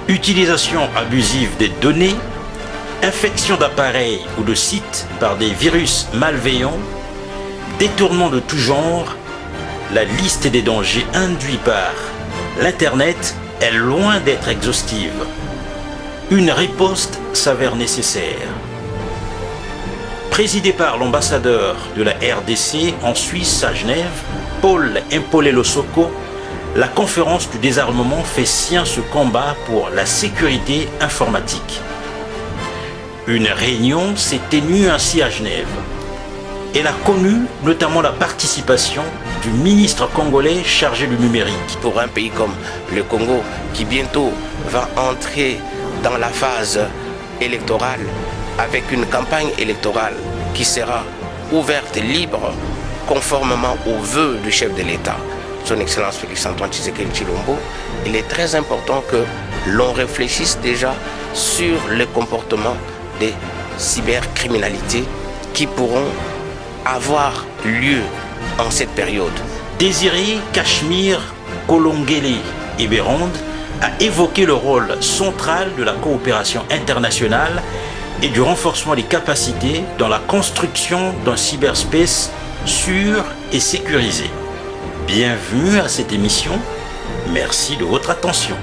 Utilisation abusive des données, infection d'appareils ou de sites par des virus malveillants, détournement de tout genre, la liste des dangers induits par l'Internet est loin d'être exhaustive. Une riposte s'avère nécessaire. Présidé par l'ambassadeur de la RDC en Suisse à Genève, Paul Impolelo Soko, la conférence du désarmement fait sien ce combat pour la sécurité informatique. Une réunion s'est tenue ainsi à Genève. Elle a connu notamment la participation du ministre congolais chargé du numérique. Pour un pays comme le Congo, qui bientôt va entrer dans la phase électorale, avec une campagne électorale qui sera ouverte et libre, conformément aux vœux du chef de l'État, son Excellence Félix-Antoine Tshisekedi Tshilombo, il est très important que l'on réfléchisse déjà sur le comportement des cybercriminalités qui pourront avoir lieu en cette période. Désiré Cachemire Kolongele Eberond a évoqué le rôle central de la coopération internationale et du renforcement des capacités dans la construction d'un cyberspace sûr et sécurisé. Bienvenue à cette émission. Merci de votre attention.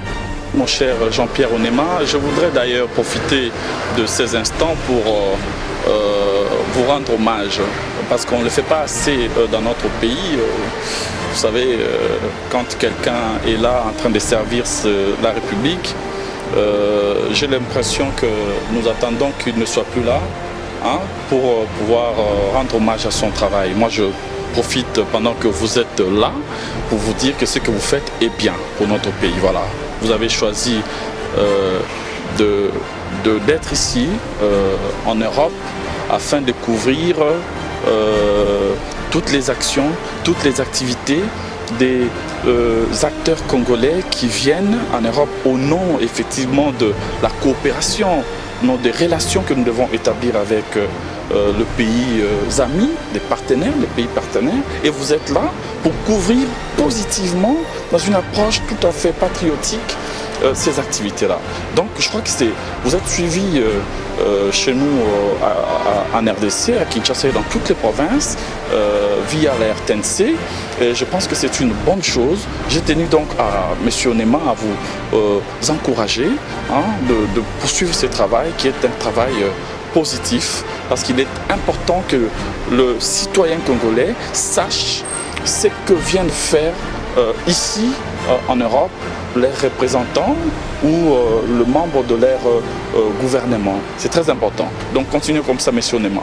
Mon cher Jean-Pierre Onema, je voudrais d'ailleurs profiter de ces instants pour vous rendre hommage, parce qu'on ne le fait pas assez dans notre pays. Vous savez, quand quelqu'un est là en train de servir la République, j'ai l'impression que nous attendons qu'il ne soit plus là pour pouvoir rendre hommage à son travail. Moi, je profite pendant que vous êtes là pour vous dire que ce que vous faites est bien pour notre pays. Voilà. Vous avez choisi d'être ici en Europe afin de couvrir toutes les actions, toutes les activités des acteurs congolais qui viennent en Europe au nom effectivement de la coopération, non des relations que nous devons établir avec le pays ami, les pays partenaires, et vous êtes là pour couvrir positivement, dans une approche tout à fait patriotique, ces activités-là. Donc je crois que vous êtes suivis chez nous en RDC, à Kinshasa et dans toutes les provinces, via la RTNC, et je pense que c'est une bonne chose. J'ai tenu donc à M. Onema à vous encourager de poursuivre ce travail qui est un travail positif, parce qu'il est important que le citoyen congolais sache ce que viennent faire ici en Europe les représentants ou le membre de leur gouvernement. C'est très important. Donc continuez comme ça, M. Onema.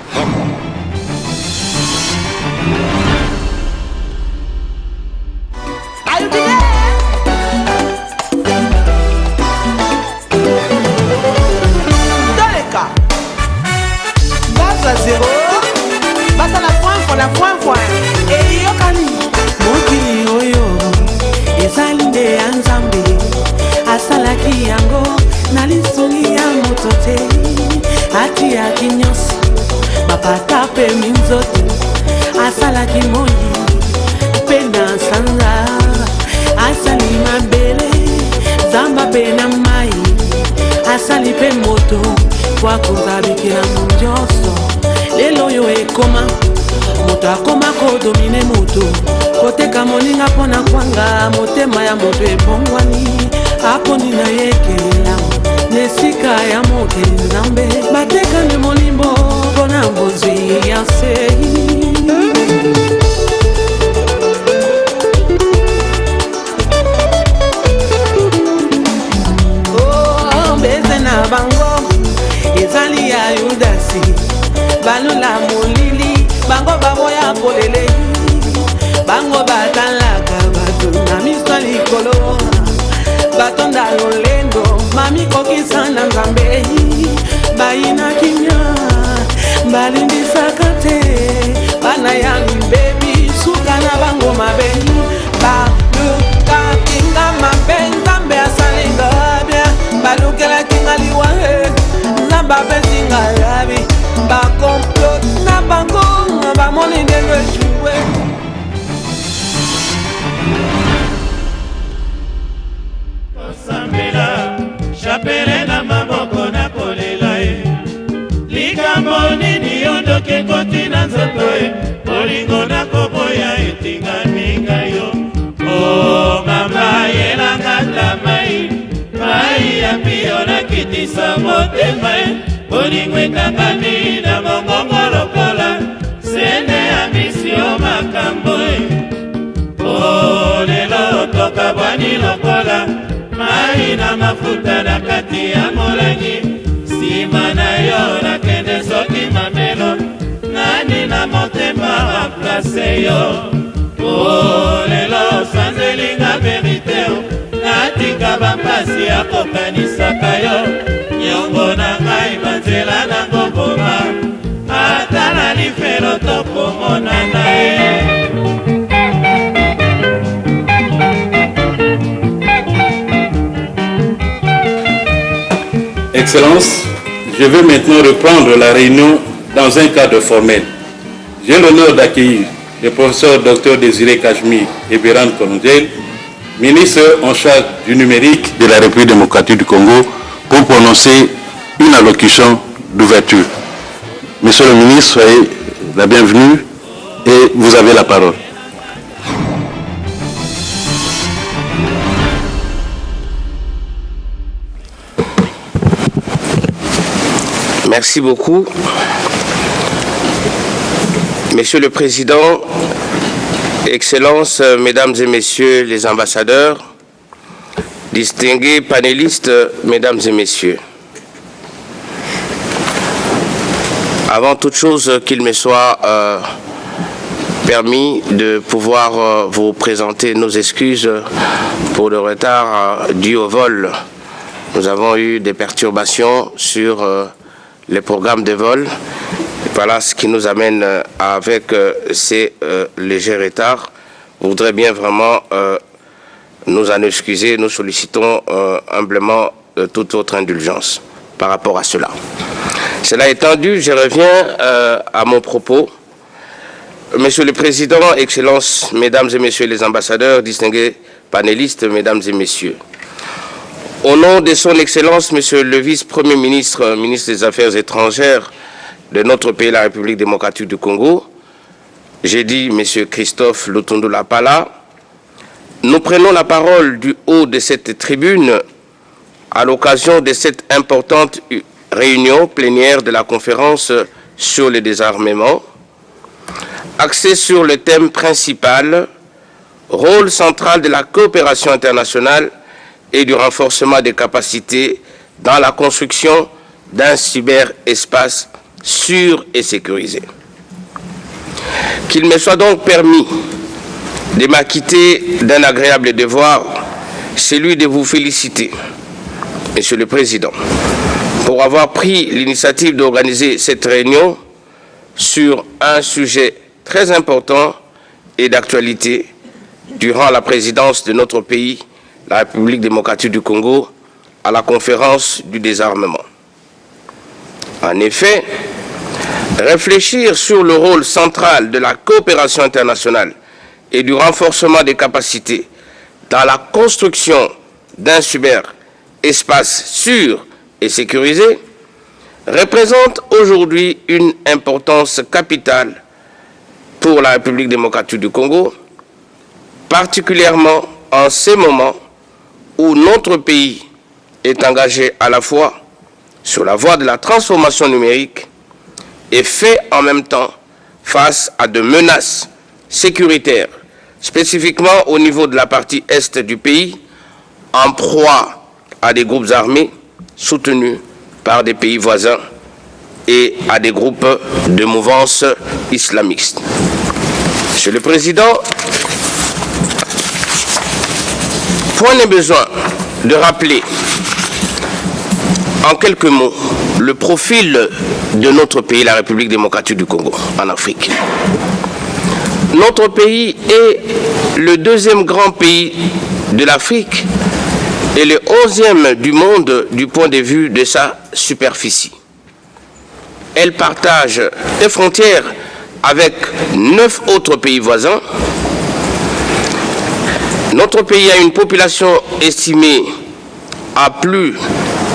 asalaki yango na lisungi ya moto te atiaki nyonso bapata mpe minzoto asalaki moi mpe na sanza asali mabele zamba mpe na mai asali mpe moto po akozabikela nyonso lelo oyo ekoma moto akoma kodomine moto koteka moninga mpona kwanga motema ya moto ebongwani aponi na yekelela nesika ya mokeli nzambe batekane molimbo mpona bozwi ya sei beze na bango ezali ya yudasi balula molili bango baboya polele bango batalaka bato na miso likolo batonda lolendo mami kokisa na nzambe bayina kinya balimbisaka te bana ya libebi suka na bango mabeli baluka kinga mabe nzambe asalinga bia balukela kinga liwa ekoti na nzoto e bolingo nakoboya etingami ngai yo. O mama yelanga tamai mai ya pio nakitisa motema e bolingo ekangami na mongongo lokola sende ya misio makambo e. O lelo tokabwani lokola mai na mafuta na kati ya molangi sima na yo nakende soki mamelo nani na motema remplace yo. O lelo sanzelinga verite o natika bampasi ya kokanisaka yo nyongo na ngai banzela na ngoboma atala lifelo tokomonana e. Excellences, je vais maintenant reprendre la réunion dans un cadre formel. J'ai l'honneur d'accueillir le professeur Dr Désiré Cachemire et Béran Kolondjel, ministre en charge du numérique de la République démocratique du Congo, pour prononcer une allocution d'ouverture. Monsieur le ministre, soyez la bienvenue et vous avez la parole. Merci beaucoup. Monsieur le Président, Excellences, Mesdames et Messieurs les ambassadeurs, distingués panélistes, Mesdames et Messieurs. Avant toute chose, qu'il me soit permis de pouvoir vous présenter nos excuses pour le retard dû au vol. Nous avons eu des perturbations sur les programmes de vol. Voilà ce qui nous amène avec ces légers retards. Je voudrais bien vraiment nous en excuser. Nous sollicitons humblement toute votre indulgence par rapport à cela. Cela étant dit, je reviens à mon propos. Monsieur le Président, Excellences, Mesdames et Messieurs les ambassadeurs, distingués panélistes, Mesdames et Messieurs. Au nom de son Excellence, Monsieur le Vice-Premier ministre, ministre des Affaires étrangères de notre pays, la République démocratique du Congo, j'ai dit Monsieur Christophe Lutundu Lapala, nous prenons la parole du haut de cette tribune à l'occasion de cette importante réunion plénière de la conférence sur le désarmement, axée sur le thème principal, rôle central de la coopération internationale et du renforcement des capacités dans la construction d'un cyberespace sûr et sécurisé. Qu'il me soit donc permis de m'acquitter d'un agréable devoir, celui de vous féliciter, Monsieur le Président, pour avoir pris l'initiative d'organiser cette réunion sur un sujet très important et d'actualité durant la présidence de notre pays, la République démocratique du Congo, à la conférence du désarmement. En effet, réfléchir sur le rôle central de la coopération internationale et du renforcement des capacités dans la construction d'un cyberespace sûr et sécurisé représente aujourd'hui une importance capitale pour la République démocratique du Congo, particulièrement en ces moments où notre pays est engagé à la fois sur la voie de la transformation numérique et fait en même temps face à de menaces sécuritaires, spécifiquement au niveau de la partie est du pays, en proie à des groupes armés soutenus par des pays voisins et à des groupes de mouvance islamistes. Monsieur le Président, point n'est besoin de rappeler en quelques mots le profil de notre pays, la République démocratique du Congo, en Afrique. Notre pays est le deuxième grand pays de l'Afrique et le 11e du monde du point de vue de sa superficie. Elle partage des frontières avec 9 autres pays voisins. Notre pays a une population estimée à plus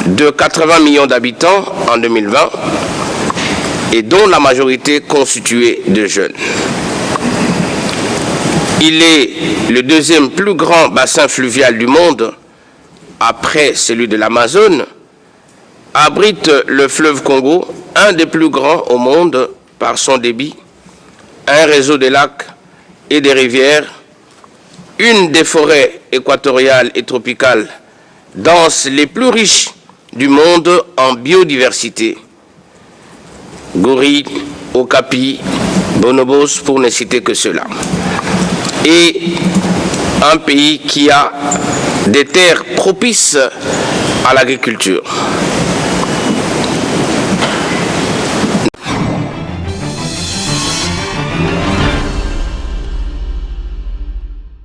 de 80 millions d'habitants en 2020 et dont la majorité constituée de jeunes. Il est le deuxième plus grand bassin fluvial du monde, après celui de l'Amazone, abrite le fleuve Congo, un des plus grands au monde par son débit, un réseau de lacs et de rivières, une des forêts équatoriales et tropicales denses les plus riches du monde en biodiversité. Gorilles, okapis, bonobos, pour ne citer que cela. Et un pays qui a des terres propices à l'agriculture.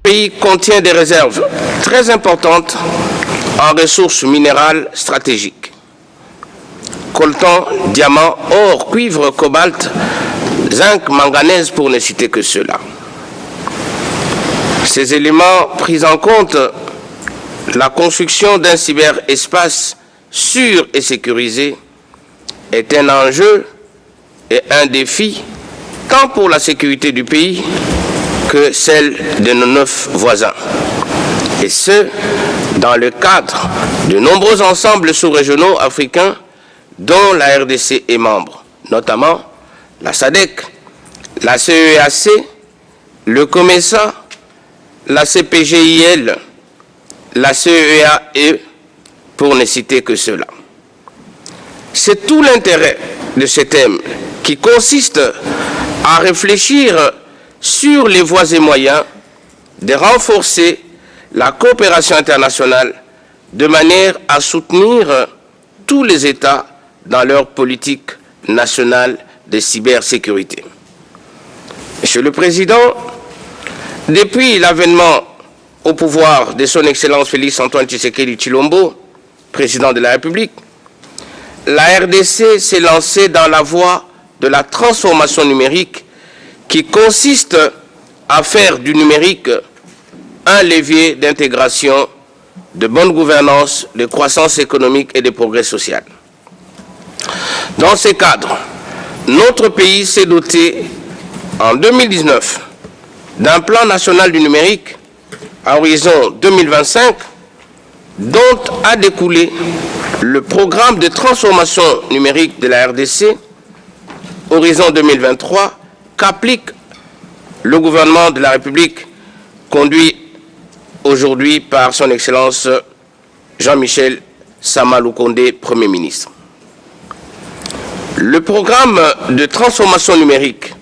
Le pays contient des réserves très importantes en ressources minérales stratégiques. Coltan, diamant, or, cuivre, cobalt, zinc, manganèse, pour ne citer que cela. Ces éléments pris en compte, la construction d'un cyberespace sûr et sécurisé est un enjeu et un défi tant pour la sécurité du pays que celle de nos 9 voisins. Et ce, dans le cadre de nombreux ensembles sous-régionaux africains dont la RDC est membre, notamment la SADC, la CEAC, le COMESA, la CPGIL, la CEAE, pour ne citer que cela. C'est tout l'intérêt de ce thème qui consiste à réfléchir sur les voies et moyens de renforcer la coopération internationale de manière à soutenir tous les États dans leur politique nationale de cybersécurité. Monsieur le Président, depuis l'avènement au pouvoir de son Excellence Félix Antoine Tshisekedi Tshilombo, président de la République, la RDC s'est lancée dans la voie de la transformation numérique qui consiste à faire du numérique un levier d'intégration, de bonne gouvernance, de croissance économique et de progrès social. Dans ce cadre, notre pays s'est doté en 2019 d'un plan national du numérique à horizon 2025 dont a découlé le programme de transformation numérique de la RDC horizon 2023 qu'applique le gouvernement de la République conduit aujourd'hui par son Excellence Jean-Michel Sama Lukonde, Premier ministre. Le programme de transformation numérique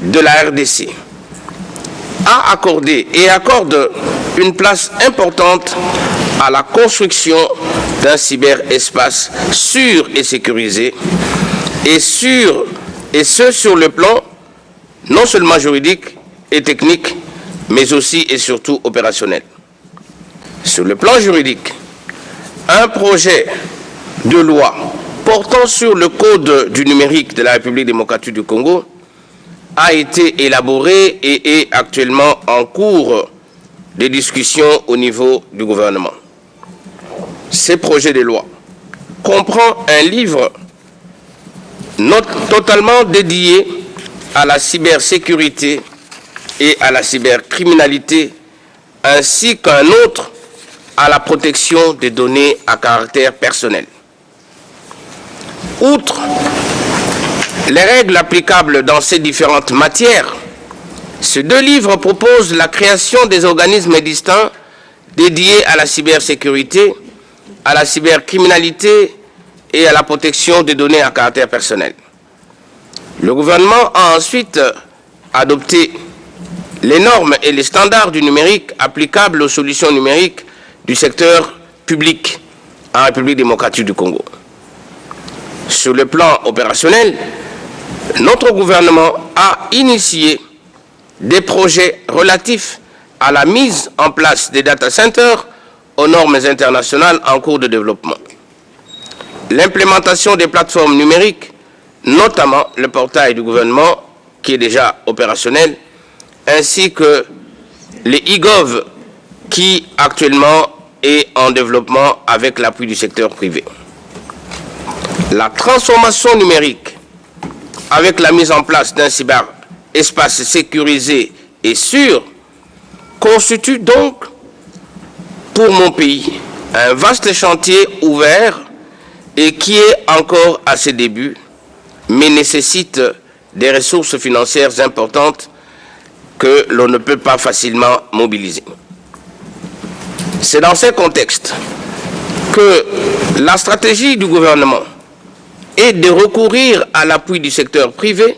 de la RDC a accordé et accorde une place importante à la construction d'un cyberespace sûr et sécurisé et ce sur le plan non seulement juridique et technique, mais aussi et surtout opérationnel. Sur le plan juridique, un projet de loi portant sur le Code du numérique de la République démocratique du Congo a été élaboré et est actuellement en cours de discussion au niveau du gouvernement. Ce projet de loi comprend un livre totalement dédié à la cybersécurité et à la cybercriminalité, ainsi qu'un autre à la protection des données à caractère personnel. Outre les règles applicables dans ces différentes matières, ces deux livres proposent la création des organismes distincts dédiés à la cybersécurité, à la cybercriminalité et à la protection des données à caractère personnel. Le gouvernement a ensuite adopté les normes et les standards du numérique applicables aux solutions numériques du secteur public en République démocratique du Congo. Sur le plan opérationnel, notre gouvernement a initié des projets relatifs à la mise en place des data centers aux normes internationales en cours de développement. L'implémentation des plateformes numériques, notamment le portail du gouvernement qui est déjà opérationnel, ainsi que les e-gov qui actuellement est en développement avec l'appui du secteur privé. La transformation numérique avec la mise en place d'un cyberespace sécurisé et sûr, constitue donc pour mon pays un vaste chantier ouvert et qui est encore à ses débuts, mais nécessite des ressources financières importantes que l'on ne peut pas facilement mobiliser. C'est dans ce contexte que la stratégie du gouvernement est de recourir à l'appui du secteur privé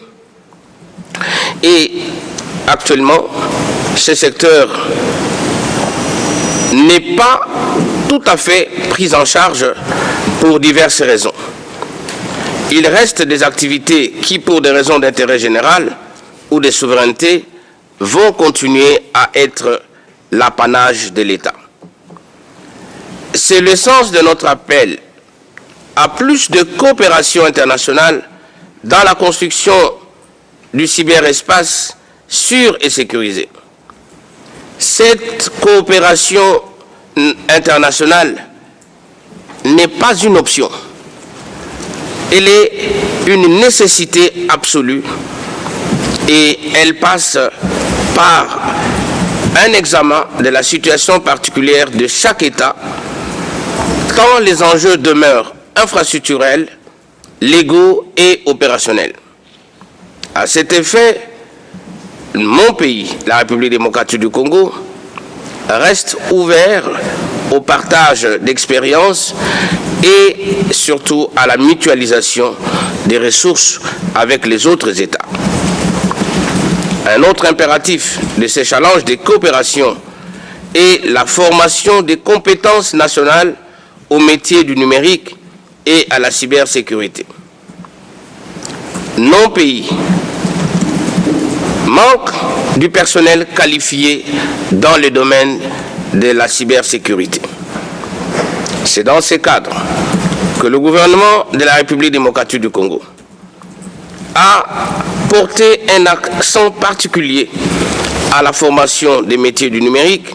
et actuellement, ce secteur n'est pas tout à fait pris en charge pour diverses raisons. Il reste des activités qui, pour des raisons d'intérêt général ou de souveraineté, vont continuer à être l'apanage de l'État. C'est le sens de notre appel à plus de coopération internationale dans la construction du cyberespace sûr et sécurisé. Cette coopération internationale n'est pas une option. Elle est une nécessité absolue et elle passe par un examen de la situation particulière de chaque État, tant les enjeux demeurent infrastructurels, légaux et opérationnels. À cet effet, mon pays, la République démocratique du Congo, reste ouvert au partage d'expériences et surtout à la mutualisation des ressources avec les autres États. Un autre impératif de ces challenges de coopération est la formation des compétences nationales au métier du numérique et à la cybersécurité. Nos pays manquent du personnel qualifié dans le domaine de la cybersécurité. C'est dans ce cadre que le gouvernement de la République démocratique du Congo a porté un accent particulier à la formation des métiers du numérique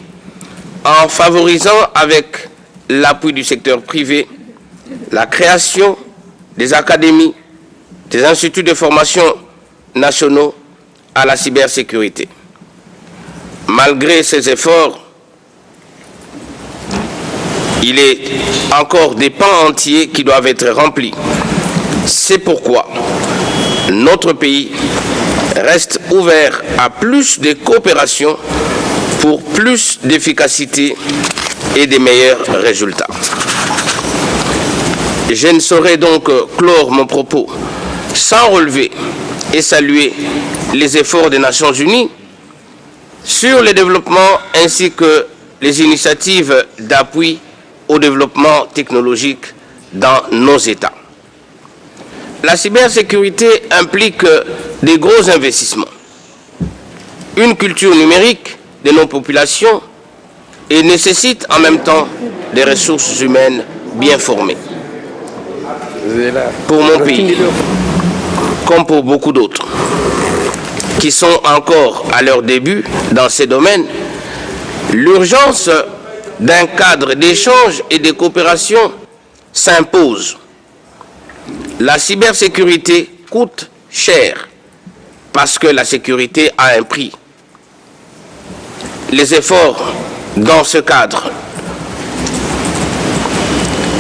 en favorisant avec l'appui du secteur privé la création des académies, des instituts de formation nationaux à la cybersécurité. Malgré ces efforts, il est encore des pans entiers qui doivent être remplis. C'est pourquoi notre pays reste ouvert à plus de coopération pour plus d'efficacité et de meilleurs résultats. Je ne saurais donc clore mon propos sans relever et saluer les efforts des Nations Unies sur le développement ainsi que les initiatives d'appui au développement technologique dans nos États. La cybersécurité implique des gros investissements, une culture numérique de nos populations et nécessite en même temps des ressources humaines bien formées. Pour mon pays, comme pour beaucoup d'autres, qui sont encore à leur début dans ces domaines, l'urgence d'un cadre d'échange et de coopération s'impose. La cybersécurité coûte cher parce que la sécurité a un prix. Les efforts dans ce cadre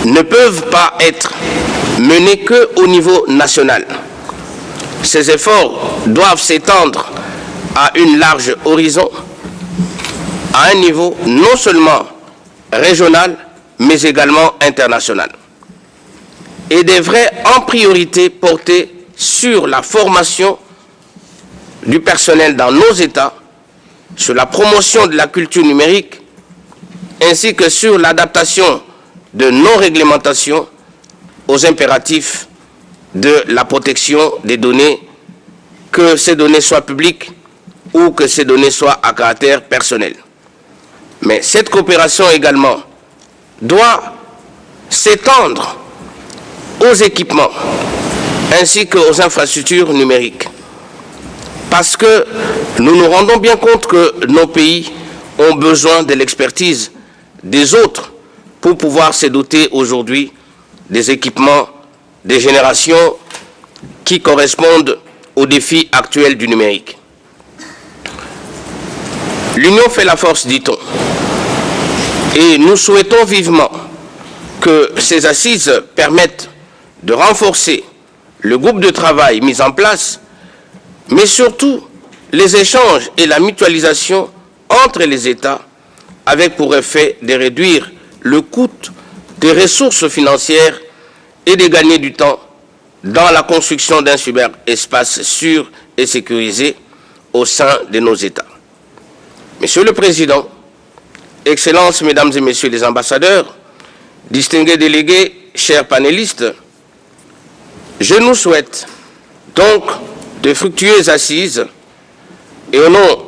ne peuvent pas être menés qu'au niveau national. Ces efforts doivent s'étendre à une large horizon, à un niveau non seulement régional, mais également international. Et devrait en priorité porter sur la formation du personnel dans nos États, sur la promotion de la culture numérique, ainsi que sur l'adaptation de nos réglementations aux impératifs de la protection des données, que ces données soient publiques ou que ces données soient à caractère personnel. Mais cette coopération également doit s'étendre aux équipements ainsi qu'aux infrastructures numériques. Parce que nous nous rendons bien compte que nos pays ont besoin de l'expertise des autres pour pouvoir se doter aujourd'hui des équipements des générations qui correspondent aux défis actuels du numérique. L'union fait la force, dit-on. Et nous souhaitons vivement que ces assises permettent de renforcer le groupe de travail mis en place, mais surtout les échanges et la mutualisation entre les États, avec pour effet de réduire le coût des ressources financières et de gagner du temps dans la construction d'un cyberespace sûr et sécurisé au sein de nos États. Monsieur le Président, Excellences, Mesdames et Messieurs les ambassadeurs, distingués délégués, chers panélistes, je nous souhaite donc de fructueuses assises et au nom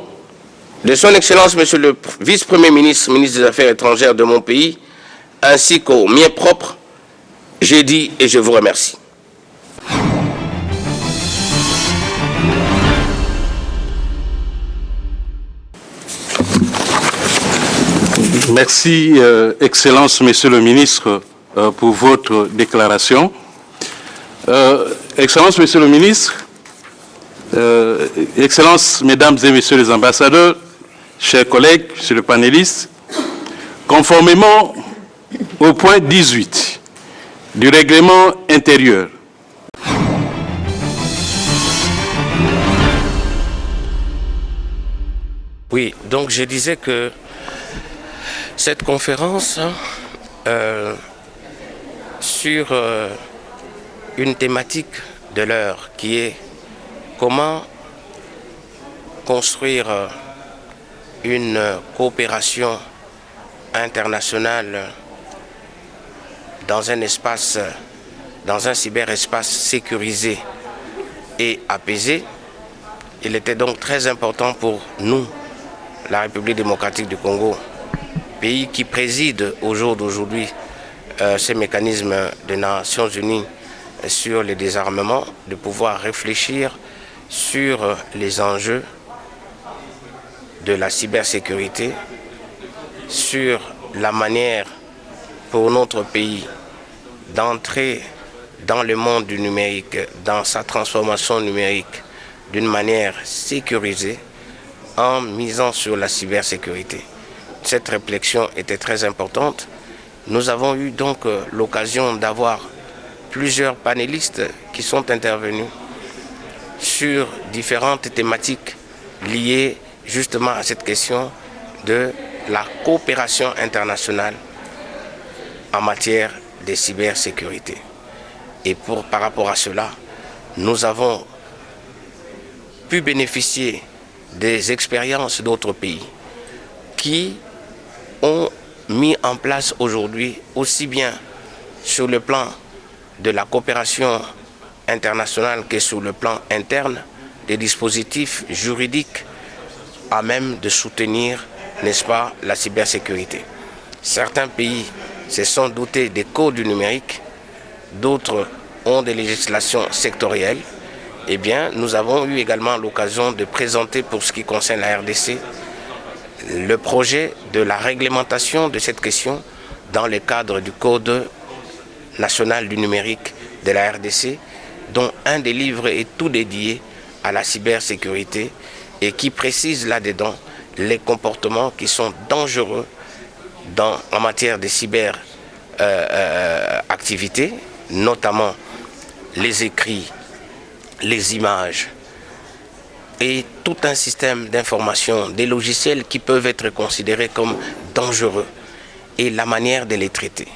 de son Excellence, Monsieur le Vice-Premier ministre, ministre des Affaires étrangères de mon pays, ainsi qu'au mien propre, j'ai dit et je vous remercie. Merci, Excellence, Monsieur le Ministre, pour votre déclaration. Excellence, Monsieur le Ministre, Excellences, Mesdames et Messieurs les ambassadeurs, chers collègues, Monsieur le panéliste, conformément au point 18 du règlement intérieur, oui, donc je disais que cette conférence sur une thématique de l'heure qui est comment construire une coopération internationale dans un espace, dans un cyberespace sécurisé et apaisé. Il était donc très important pour nous, la République démocratique du Congo, pays qui préside au jour d'aujourd'hui ces mécanismes des Nations Unies sur le désarmement, de pouvoir réfléchir sur les enjeux de la cybersécurité, sur la manière pour notre pays d'entrer dans le monde du numérique, dans sa transformation numérique d'une manière sécurisée en misant sur la cybersécurité. Cette réflexion était très importante. Nous avons eu donc l'occasion d'avoir plusieurs panélistes qui sont intervenus sur différentes thématiques liées justement à cette question de la coopération internationale en matière de cybersécurité. Et par rapport à cela, nous avons pu bénéficier des expériences d'autres pays qui ont mis en place aujourd'hui, aussi bien sur le plan de la coopération internationale que sur le plan interne, des dispositifs juridiques à même de soutenir, n'est-ce pas, la cybersécurité. Certains pays se sont dotés des codes du numérique, d'autres ont des législations sectorielles. Eh bien, nous avons eu également l'occasion de présenter, pour ce qui concerne la RDC, le projet de la réglementation de cette question dans le cadre du Code national du numérique de la RDC, dont un des livres est tout dédié à la cybersécurité et qui précise là-dedans les comportements qui sont dangereux en matière de cyberactivité, notamment les écrits, les images et tout un système d'information, des logiciels qui peuvent être considérés comme dangereux et la manière de les traiter.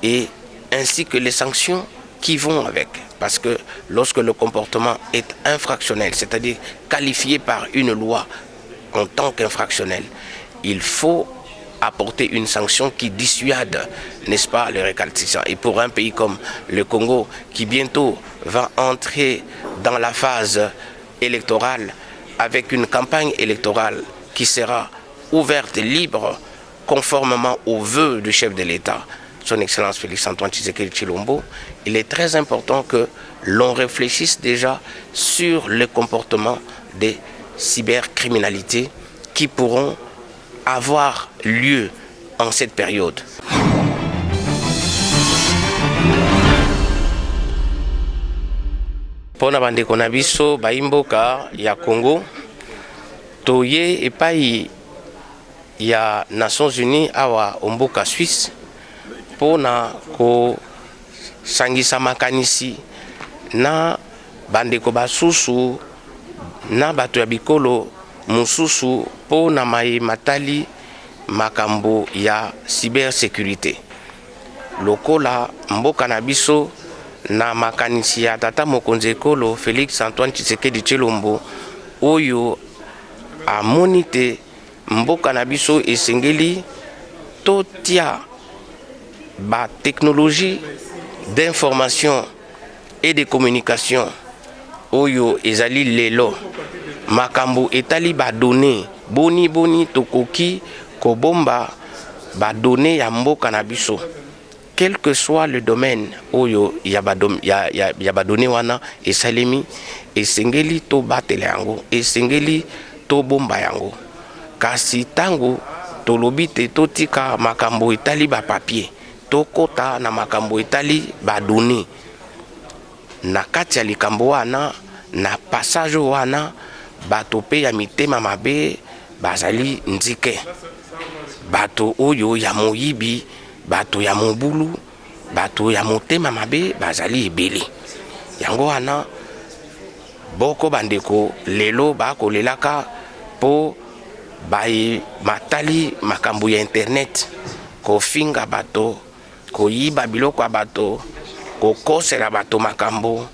Et ainsi que les sanctions qui vont avec. Parce que lorsque le comportement est infractionnel, c'est-à-dire qualifié par une loi en tant qu'infractionnel, il faut apporter une sanction qui dissuade, n'est-ce pas, le récalcitrant. Et pour un pays comme le Congo, qui bientôt va entrer dans la phase électorale, avec une campagne électorale qui sera ouverte et libre, conformément aux vœux du chef de l'État, son Excellence Félix-Antoine Tshisekedi Tshilombo, il est très important que l'on réfléchisse déjà sur le comportement des cybercriminalités qui pourront avoir lieu en cette période. pona bandeko na biso baimboka ya Congo toye epai ya Nations Unies awa omboka Suisse pona ko sangisa makanisi na bandeko basusu na bato ya bikolo mususu pona matali makambo ya cybersécurité lokola mboka na biso na makanisi ya tata mokonzi ekolo Félix Antoine Tshisekedi Tshilombo oyo amonite mboka na biso esengeli totia ba technologie d'information et de communication oyo ezali lelo makambo etali ba données boni tokoki kobomba ba données ya mboka na biso quel que soit le domaine oyo ya ba données wana esalemi esengeli to batela yango esengeli to bomba yango kasi tango tolobi te totika makambo etali ba papier tokota na makambo etali ba données na kati ya likambo wana na passage wana bato pe ya mitema mabe bazali nzike bato oyo ya moyibi bato ya mobulu bato ya motema mabe bazali ebele yango wana boko bandeko lelo bakolelaka po matali makambo ya internet kofinga bato koyiba biloko ya bato kokosela bato makambo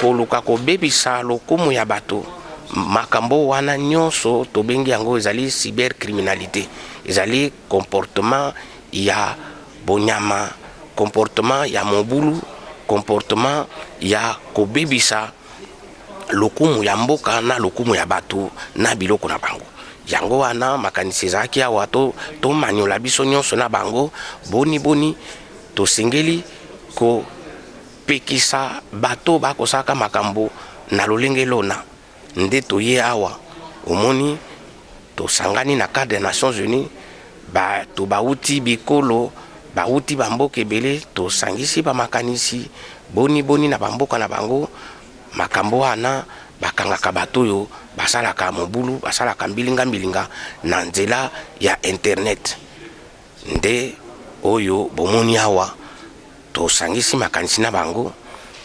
koluka kobebisa lokumu ya bato makambo wana nyonso tobengi yango ezali cybercriminalité ezali comportement ya bonyama comportement ya mobulu comportement ya kobebisa lokumu ya mboka na lokumu ya bato na biloko na bango yango wana makanisi ezalaki awa to maniola biso nyonso na bango boni tosengeli ko pekisa bato bakosaka makambo na lolenge lona nde toye awa omoni tosangani na cadre des Nations Unies bato bauti bikolo bauti bamboka ebele tosangisi bamakanisi boni na bamboka na bango makambo wana bakangaka bato oyo basalaka mobulu basalaka mbilinga na nzela ya internet nde oyo bomoni awa tosangisi makanisi na bango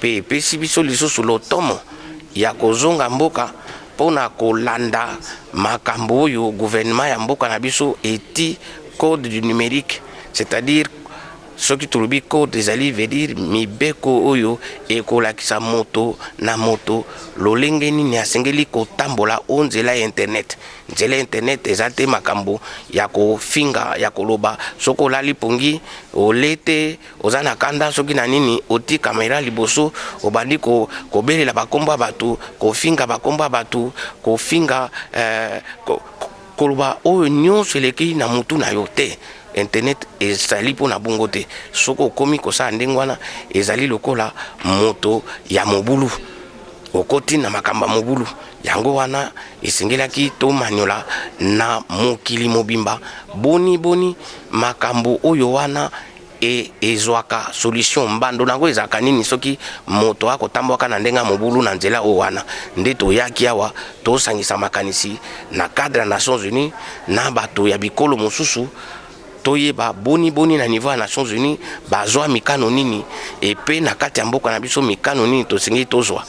pe epesi biso lisusu lotomo ya kozonga mboka pona kolanda makambo oyo gouvernement ya mboka na biso eti code du numérique c'est-à-dire soki tolobi code ezali veut dire mibeko oyo ekolakisa moto na moto lolenge nini asengeli kotambola o nzela ya internet nzela internet eza te makambo ya kofinga ya koloba soko olali pongi olete oza na kanda soki na nini oti kamera liboso obandi kobelela bakombo bato kofinga bakombo bato kofinga koloba oyo nyonso eleki na mutu na yo te internet ezali pona bongo te soko komi kosala ndenge wana ezali lokola moto ya mobulu okoti na makamba mobulu yango wana esengelaki to maniola na mokili mobimba boni makambo oyo wana ezwaka solution mbando nango ezaka nini soki moto akotamboka na ndenga mobulu na nzela o wana nde toyaki awa tosangisa makanisi na cadre ya Nations Unies na bato ya bikolo mosusu toyeba boni na niveau ya Nations Unies bazwa mikano nini epe na kati ya mboka na biso mikano nini tosengi tozwa.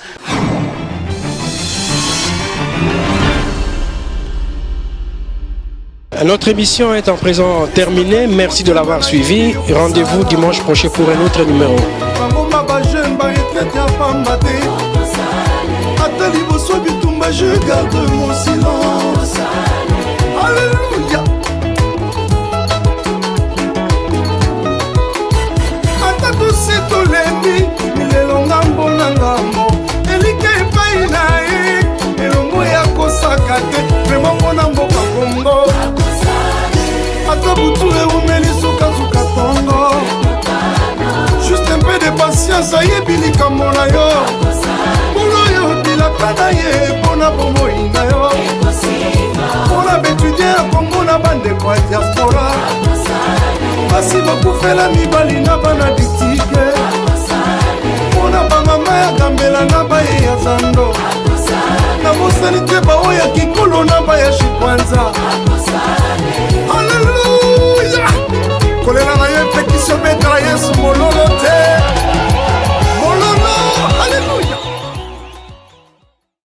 Notre émission est en présent terminée. Merci de l'avoir suivi. Rendez-vous dimanche prochain pour un autre numéro. Je garde mon silence. Alléluia. Atatusi tolembi milelo ngambo na ngambo elike epai na ye elongo ya kosaka te vraiment mpona mboka Kongo ata butu eumeli sukazuka tongo juste un peu de patience ayebi likambo na yo bolo bilaka na ye mpona bomoi na yo mpona betudie ya Kongo na bandeko ya diaspora basi bakufela mibali na bana ditike mpona bamama ya gambela na na baye ya zando nabosani te baoya kikolo na baya shikwanza Alleluya kolela na yo epekisi obetala yesu molo